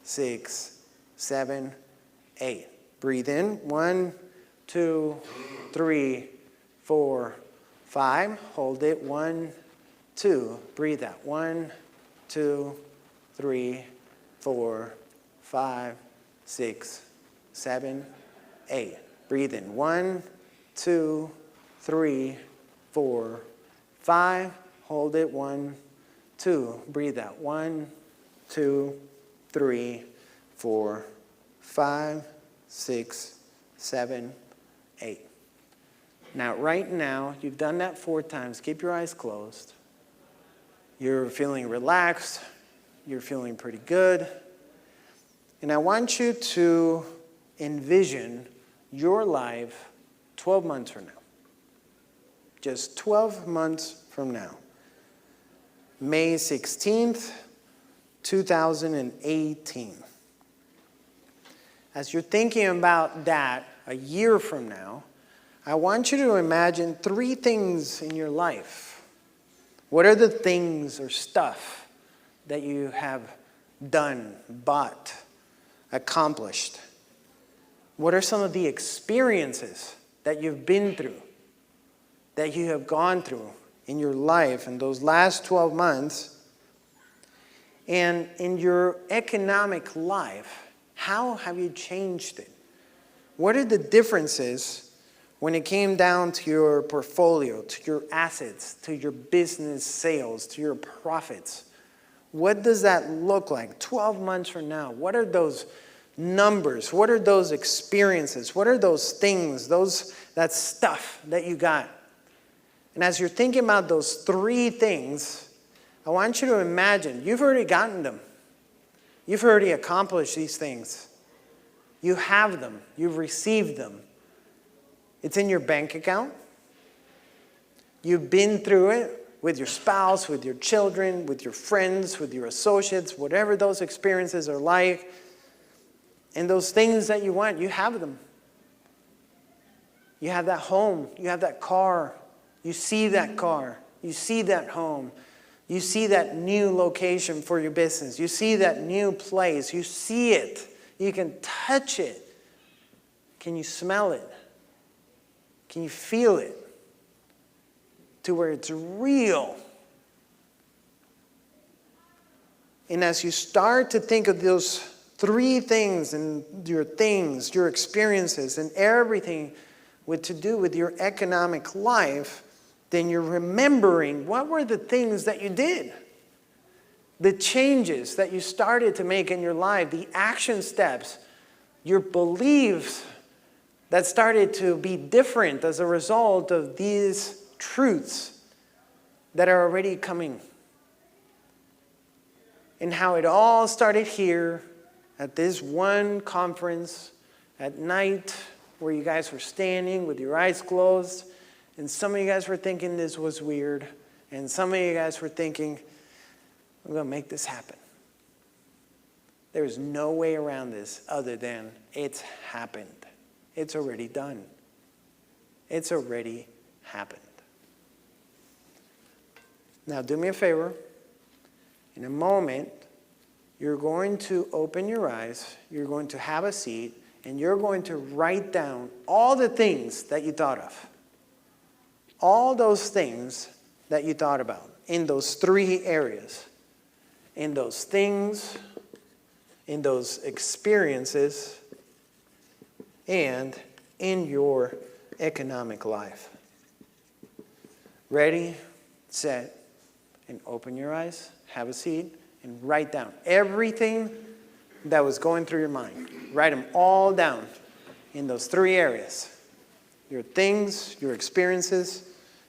6, 7, 8. Breathe in. 1, 2, 3, 4, 5. Hold it. 1, 2. Breathe out. 1, 2, 3, 4, 5, 6, 7, 8. Breathe in. 1, 2, 3, 4, 5. Hold it. 1, 2. Breathe out. 1, 2, 3, 4, 5, 6, 7, 8. Now, right now, you've done that 4 times. Keep your eyes closed. You're feeling relaxed. You're feeling pretty good. And I want you to envision your life 12 months from now. Just 12 months from now. May 16th, 2018. As you're thinking about that a year from now, I want you to imagine 3 things in your life. What are the things or stuff that you have done, bought, accomplished? What are some of the experiences that you've been through, that you have gone through in your life in those last 12 months? And in your economic life, how have you changed it? What are the differences when it came down to your portfolio, to your assets, to your business sales, to your profits? What does that look like 12 months from now? What are those numbers? What are those experiences? What are those things, that stuff that you got? And as you're thinking about those 3 things, I want you to imagine you've already gotten them. You've already accomplished these things. You have them. You've received them. It's in your bank account. You've been through it with your spouse, with your children, with your friends, with your associates, whatever those experiences are like. And those things that you want, you have them. You have that home. You have that car. You see that car. You see that home. You see that new location for your business. You see that new place. You see it. You can touch it. Can you smell it? Can you feel it? To where it's real. And as you start to think of those 3 things and your experiences and everything to do with your economic life, then you're remembering what were the things that you did. The changes that you started to make in your life, the action steps, your beliefs that started to be different as a result of these truths that are already coming. And how it all started here at this one conference at night where you guys were standing with your eyes closed, and some of you guys were thinking this was weird, and some of you guys were thinking, I'm going to make this happen. There's no way around this other than it's happened. It's already done. It's already happened. Now do me a favor. In a moment, you're going to open your eyes, you're going to have a seat, and you're going to write down all the things that you thought of. All those things that you thought about in those 3 areas. In those things, in those experiences, and in your economic life. Ready, set, and open your eyes, have a seat, and write down everything that was going through your mind. Write them all down in those 3 areas: your things, your experiences,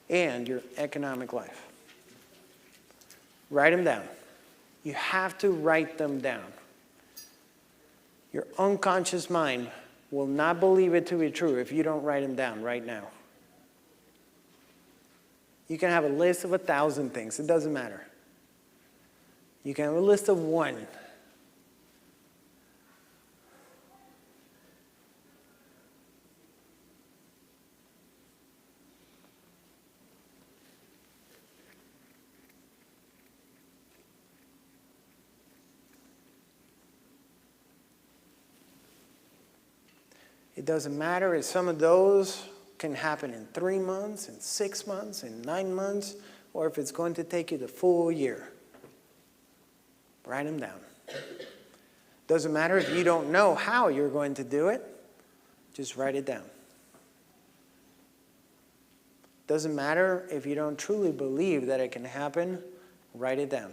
and your economic life. Write them down. You have to write them down. Your unconscious mind will not believe it to be true if you don't write them down right now. You can have a list of 1,000 things. It doesn't matter. You can have a list of 1. It doesn't matter if some of those can happen in 3 months, in 6 months, in 9 months, or if it's going to take you the full year. Write them down. Doesn't matter if you don't know how you're going to do it, just write it down. Doesn't matter if you don't truly believe that it can happen, write it down.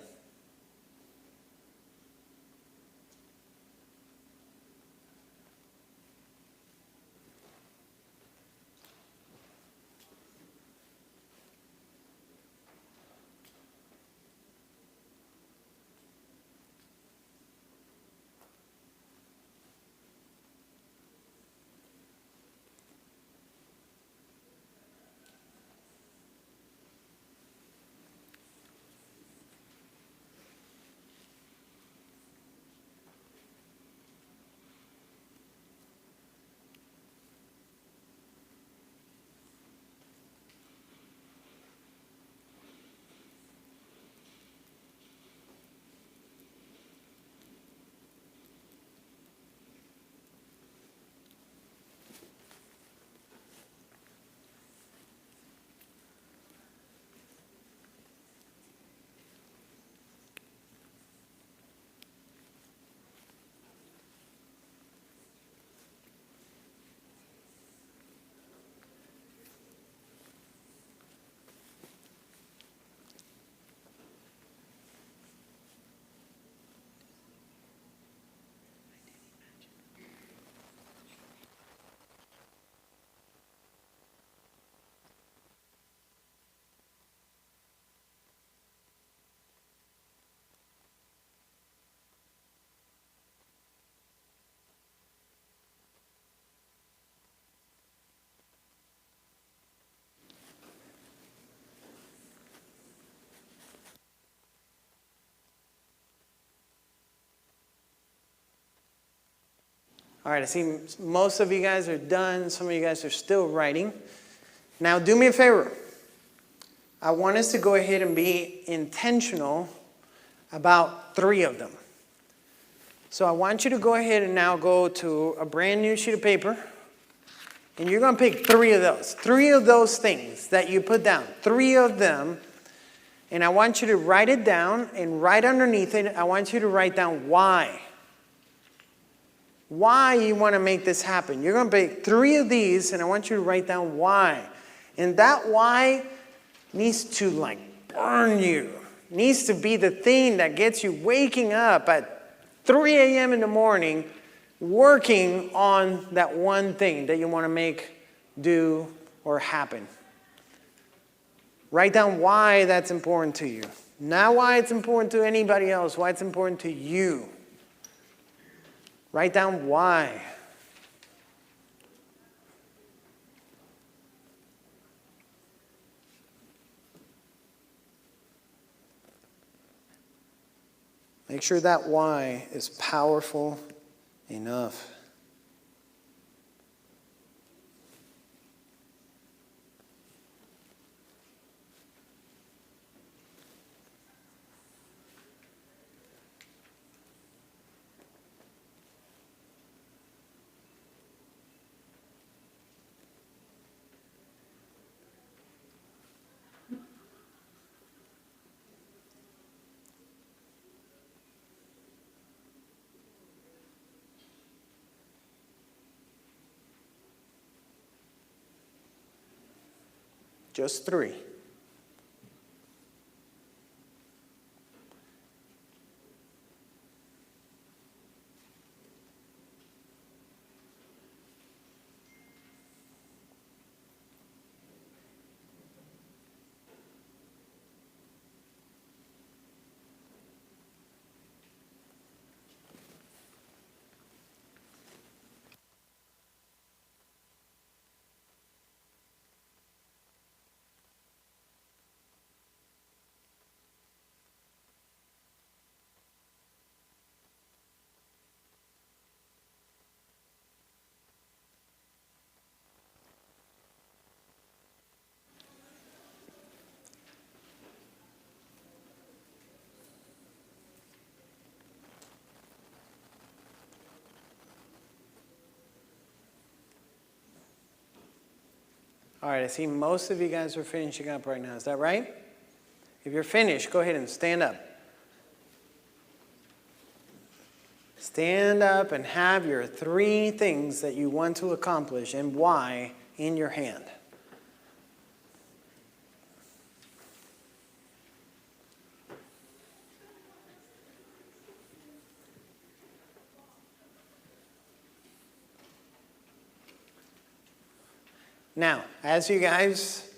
All right, I see most of you guys are done. Some of you guys are still writing. Now, do me a favor. I want us to go ahead and be intentional about 3 of them. So I want you to go ahead and now go to a brand new sheet of paper. And you're going to pick 3 of those. 3 of those things that you put down. 3 of them. And I want you to write it down. And right underneath it, I want you to write down why. Why you want to make this happen. You're going to pick 3 of these, and I want you to write down why. And that why needs to burn you. Needs to be the thing that gets you waking up at 3 a.m. in the morning, working on that one thing that you want to make, do, or happen. Write down why that's important to you. Not why it's important to anybody else, why it's important to you. Write down why. Make sure that why is powerful enough. Just 3. All right, I see most of you guys are finishing up right now. Is that right? If you're finished, go ahead and stand up. Stand up and have your 3 things that you want to accomplish and why in your hand. Now, as you guys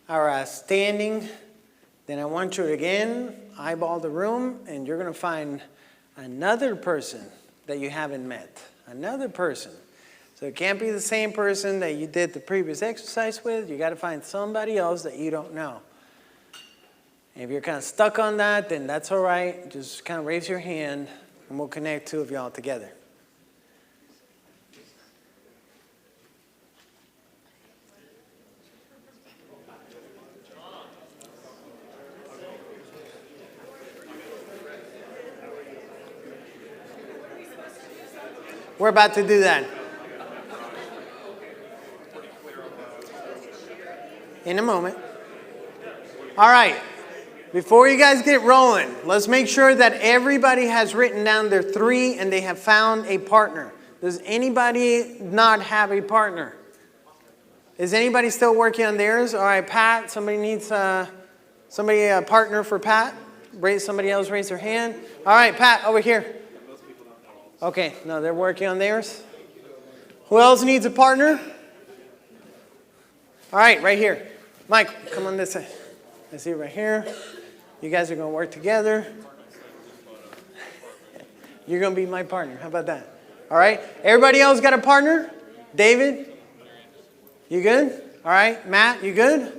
are standing, then I want you to again eyeball the room, and you're going to find another person that you haven't met. Another person. So it can't be the same person that you did the previous exercise with. You got to find somebody else that you don't know. And if you're kind of stuck on that, then that's all right. Just kind of raise your hand, and we'll connect 2 of y'all together. We're about to do that. In a moment. All right. Before you guys get rolling, let's make sure that everybody has written down their 3 and they have found a partner. Does anybody not have a partner? Is anybody still working on theirs? All right, Pat, somebody needs a partner for Pat. Somebody else raise their hand. All right, Pat, over here. Okay, no, they're working on theirs. Who else needs a partner? All right, right here. Mike, come on this side. I see it right here. You guys are going to work together. You're going to be my partner. How about that? All right. Everybody else got a partner? David? You good? All right. Matt, you good?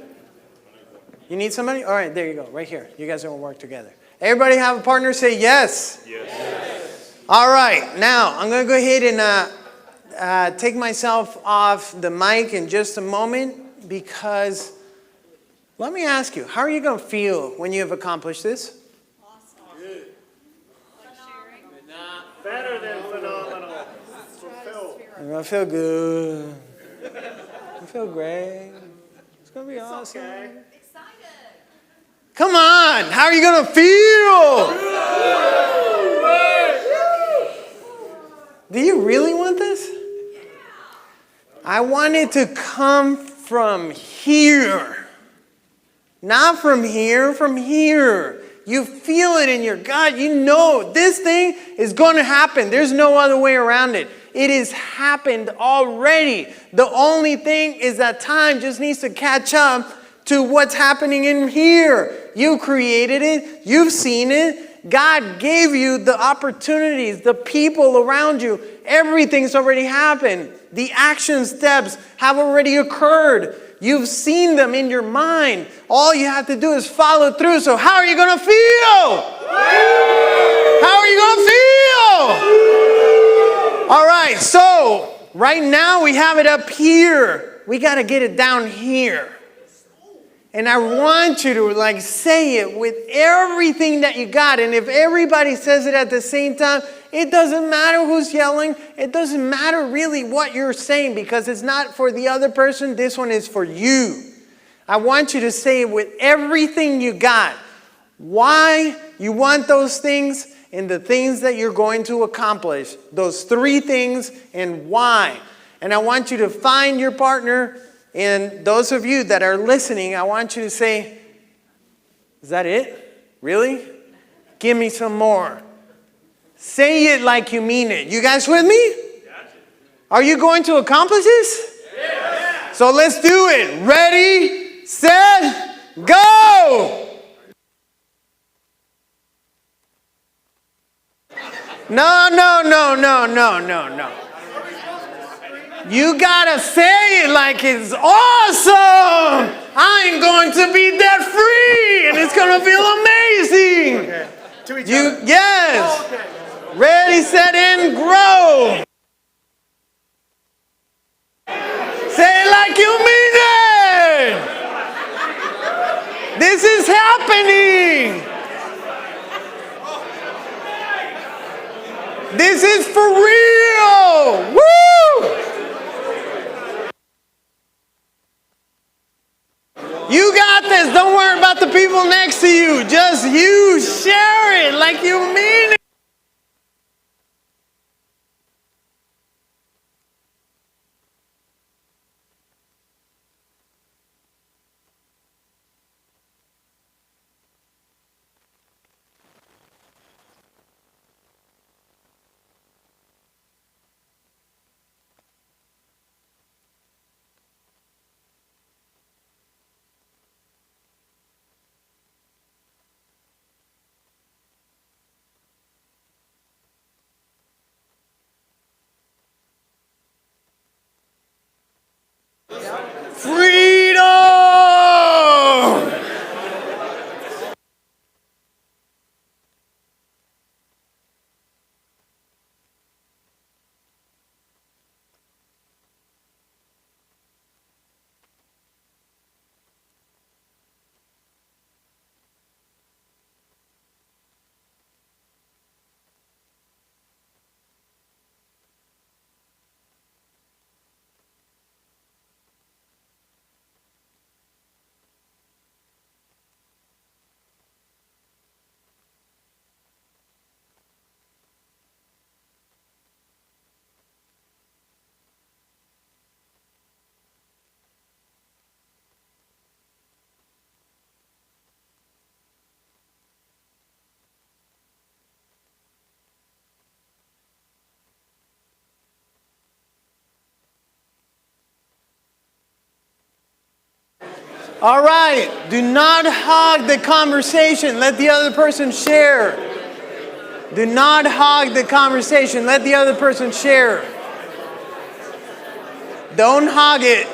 You need somebody? All right, there you go. Right here. You guys are going to work together. Everybody have a partner? Say yes. Yes. All right, now I'm going to go ahead and take myself off the mic in just a moment because let me ask you, how are you going to feel when you have accomplished this? Awesome. Good. Better than phenomenal. Fulfilled. I'm going to feel good. I feel great. It's going to be awesome. Okay. Come on, how are you going to feel? Do you really want this? I want it to come from here. Not from here, from here. You feel it in your gut. You know this thing is going to happen. There's no other way around it. It has happened already. The only thing is that time just needs to catch up to what's happening in here. You created it. You've seen it. God gave you the opportunities, the people around you. Everything's already happened. The action steps have already occurred. You've seen them in your mind. All you have to do is follow through. So how are you going to feel? How are you going to feel? All right, so right now we have it up here. We got to get it down here. And I want you to say it with everything that you got. And if everybody says it at the same time, it doesn't matter who's yelling. It doesn't matter really what you're saying because it's not for the other person. This one is for you. I want you to say it with everything you got. Why you want those things and the things that you're going to accomplish. Those 3 things and why. And I want you to find your partner. And those of you that are listening, I want you to say, is that it? Really? Give me some more. Say it like you mean it. You guys with me? Are you going to accomplish this? Yes. So let's do it. Ready, set, go! No. You gotta say it like it's awesome. I'm going to be debt free, and it's gonna feel amazing. Okay. To each other. Yes. Oh, okay. Ready, set, and grow. Say it like you mean it. This is happening. This is for real. Woo! got this. Don't worry about the people next to you. Just you share it like you mean it. Freedom! All right, do not hog the conversation. Let the other person share. Do not hog the conversation. Let the other person share. Don't hog it.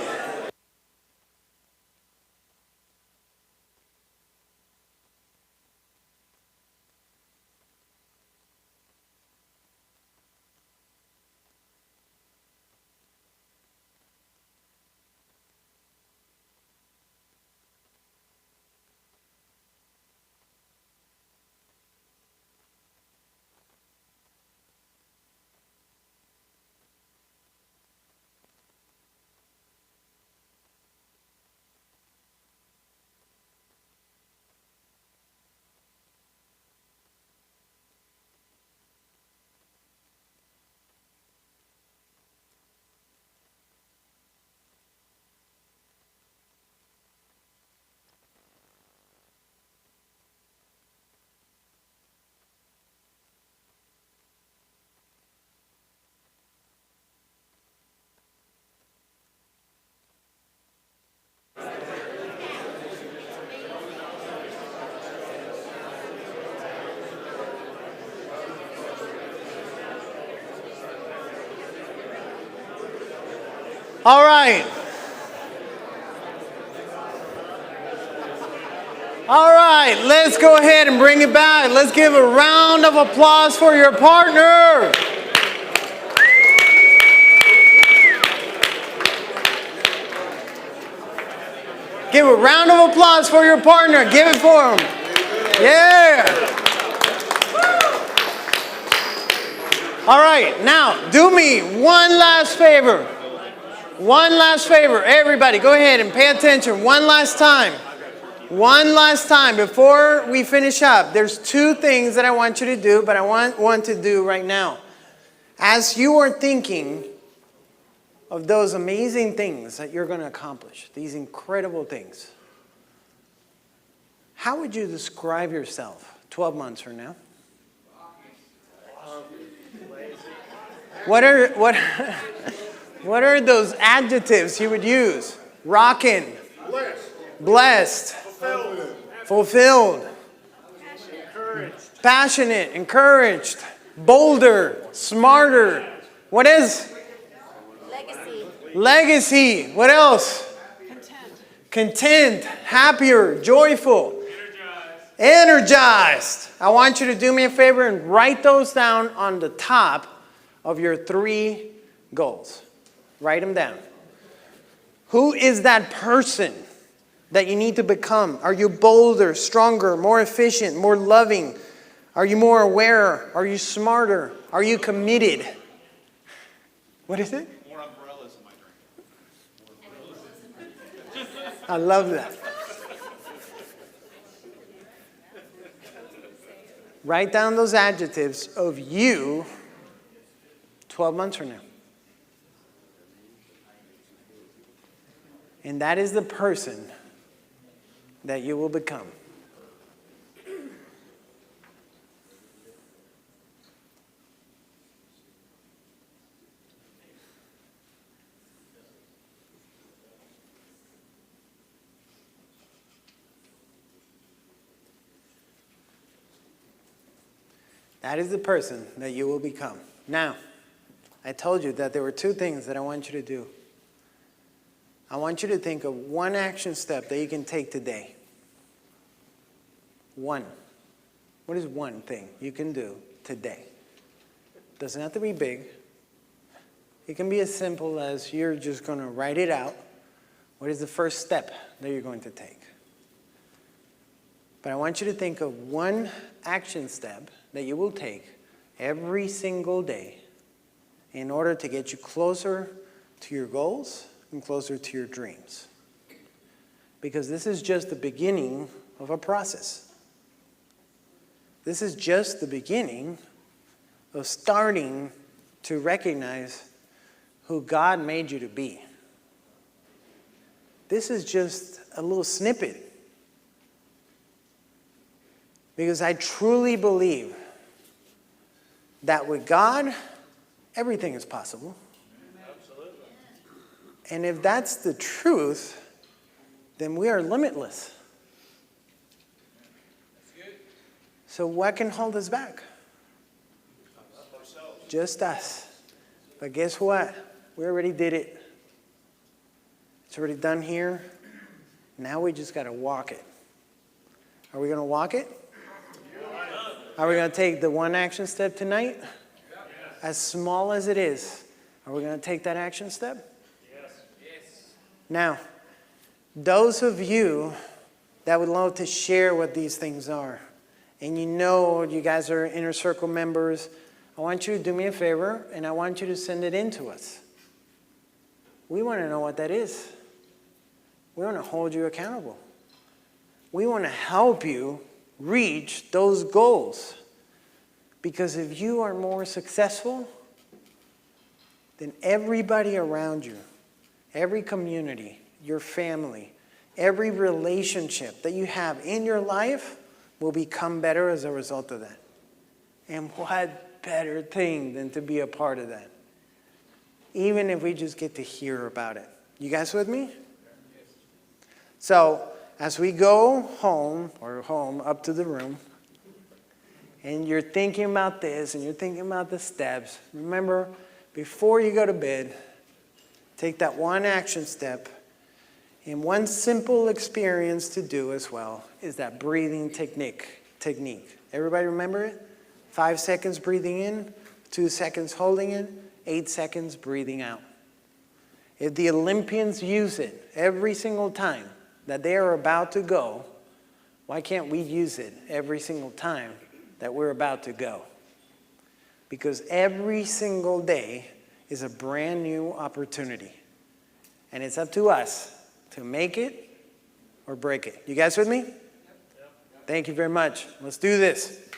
All right. All right, let's go ahead and bring it back. Let's give a round of applause for your partner. Give a round of applause for your partner. Give it for him. Yeah. All right, now do me one last favor. One last favor. Everybody, go ahead and pay attention. One last time. One last time before we finish up. There's two things that I want you to do, but I want to do right now. As you are thinking of those amazing things that you're going to accomplish, these incredible things, how would you describe yourself 12 months from now? What are those adjectives you would use? Rockin', blessed, fulfilled, passionate, encouraged, bolder, smarter. What is? Legacy. What else? Content, happier, joyful, energized. I want you to do me a favor and write those down on the top of your 3 goals. Write them down. Who is that person that you need to become? Are you bolder, stronger, more efficient, more loving? Are you more aware? Are you smarter? Are you committed? What is it? More umbrellas in my drink. I love that. write down those adjectives of you 12 months from now. And that is the person that you will become. That is the person that you will become. Now, I told you that there were two things that I want you to do. I want you to think of one action step that you can take today. One. What is one thing you can do today? Doesn't have to be big. It can be as simple as you're just going to write it out. What is the first step that you're going to take? But I want you to think of one action step that you will take every single day in order to get you closer to your goals and closer to your dreams. Because this is just the beginning of a process. This is just the beginning of starting to recognize who God made you to be. This is just a little snippet. Because I truly believe that with God, everything is possible. Absolutely. And if that's the truth, then we are limitless. So what can hold us back? Just us. But guess what? We already did it. It's already done here. Now we just got to walk it. Are we going to walk it? Are we going to take the one action step tonight? As small as it is. Are we going to take that action step? Yes. Now, those of you that would love to share what these things are, and you guys are inner circle members, I want you to do me a favor, and I want you to send it in to us. We want to know what that is. We want to hold you accountable. We want to help you reach those goals. Because if you are more successful, then everybody around you, every community, your family, every relationship that you have in your life will become better as a result of that. And what better thing than to be a part of that? Even if we just get to hear about it. You guys with me? So, as we go home up to the room, and you're thinking about this, and you're thinking about the steps, remember, before you go to bed, take that one action step. And one simple experience to do as well is that breathing technique. Everybody remember it? 5 seconds breathing in, 2 seconds holding it, 8 seconds breathing out. If the Olympians use it every single time that they are about to go, why can't we use it every single time that we're about to go? Because every single day is a brand new opportunity. And it's up to us to make it or break it. You guys with me? Thank you very much. Let's do this.